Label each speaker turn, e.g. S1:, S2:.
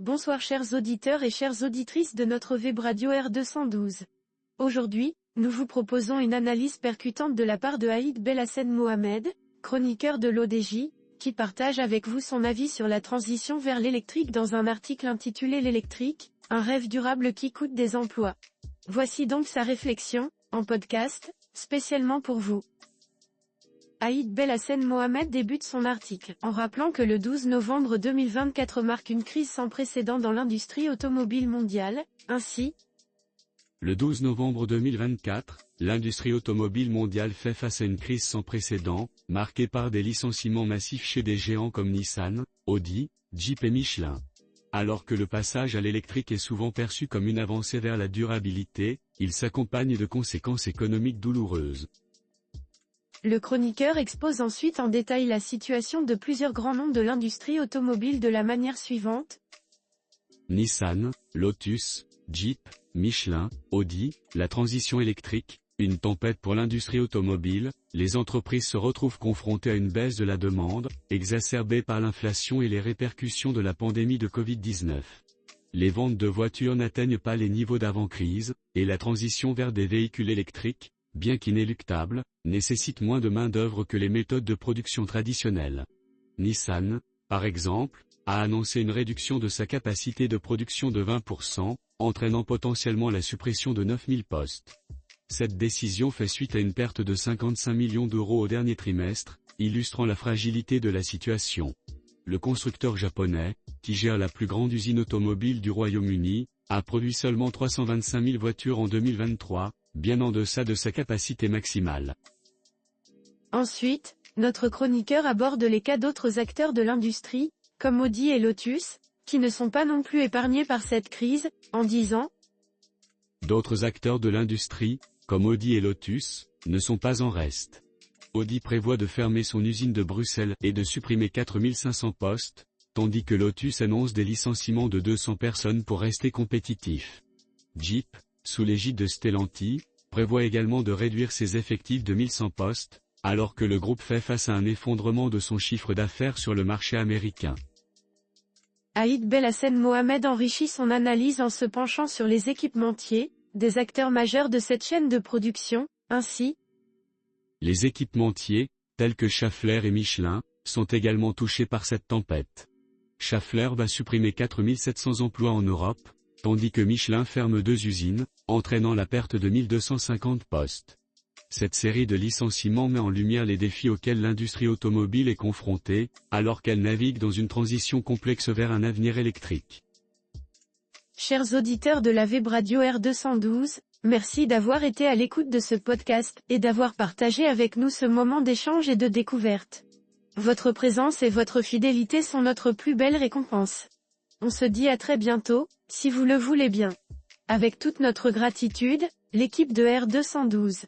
S1: Bonsoir chers auditeurs et chères auditrices de notre web radio R212. Aujourd'hui, nous vous proposons une analyse percutante de la part de Aïd Belhassen Mohamed, chroniqueur de l'ODJ, qui partage avec vous son avis sur la transition vers l'électrique dans un article intitulé L'électrique, un rêve durable qui coûte des emplois. Voici donc sa réflexion, en podcast, spécialement pour vous. Aïd Belhassen Mohamed débute son article en rappelant que le 12 novembre 2024 marque une crise sans précédent dans l'industrie automobile mondiale, ainsi.
S2: Le 12 novembre 2024, l'industrie automobile mondiale fait face à une crise sans précédent, marquée par des licenciements massifs chez des géants comme Nissan, Audi, Jeep et Michelin. Alors que le passage à l'électrique est souvent perçu comme une avancée vers la durabilité, il s'accompagne de conséquences économiques douloureuses.
S1: Le chroniqueur expose ensuite en détail la situation de plusieurs grands noms de l'industrie automobile de la manière suivante.
S2: Nissan, Lotus, Jeep, Michelin, Audi, la transition électrique, une tempête pour l'industrie automobile, les entreprises se retrouvent confrontées à une baisse de la demande, exacerbée par l'inflation et les répercussions de la pandémie de Covid-19. Les ventes de voitures n'atteignent pas les niveaux d'avant-crise, et la transition vers des véhicules électriques, bien qu'inéluctable, nécessite moins de main-d'œuvre que les méthodes de production traditionnelles. Nissan, par exemple, a annoncé une réduction de sa capacité de production de 20%, entraînant potentiellement la suppression de 9000 postes. Cette décision fait suite à une perte de 55 millions d'euros au dernier trimestre, illustrant la fragilité de la situation. Le constructeur japonais, qui gère la plus grande usine automobile du Royaume-Uni, a produit seulement 325 000 voitures en 2023, bien en deçà de sa capacité maximale.
S1: Ensuite, notre chroniqueur aborde les cas d'autres acteurs de l'industrie, comme Audi et Lotus, qui ne sont pas non plus épargnés par cette crise, en disant «
S2: D'autres acteurs de l'industrie, comme Audi et Lotus, ne sont pas en reste. Audi prévoit de fermer son usine de Bruxelles et de supprimer 4500 postes, tandis que Lotus annonce des licenciements de 200 personnes pour rester compétitif. Jeep, sous l'égide de Stellantis, prévoit également de réduire ses effectifs de 1100 postes, alors que le groupe fait face à un effondrement de son chiffre d'affaires sur le marché américain.
S1: Aïd Belhassen Mohamed enrichit son analyse en se penchant sur les équipementiers, des acteurs majeurs de cette chaîne de production, ainsi.
S2: Les équipementiers, tels que Schaeffler et Michelin, sont également touchés par cette tempête. Schaeffler va supprimer 4700 emplois en Europe, tandis que Michelin ferme 2 usines, entraînant la perte de 1250 postes. Cette série de licenciements met en lumière les défis auxquels l'industrie automobile est confrontée, alors qu'elle navigue dans une transition complexe vers un avenir électrique.
S1: Chers auditeurs de la web radio R212, merci d'avoir été à l'écoute de ce podcast et d'avoir partagé avec nous ce moment d'échange et de découverte. Votre présence et votre fidélité sont notre plus belle récompense. On se dit à très bientôt, si vous le voulez bien. Avec toute notre gratitude, l'équipe de R212.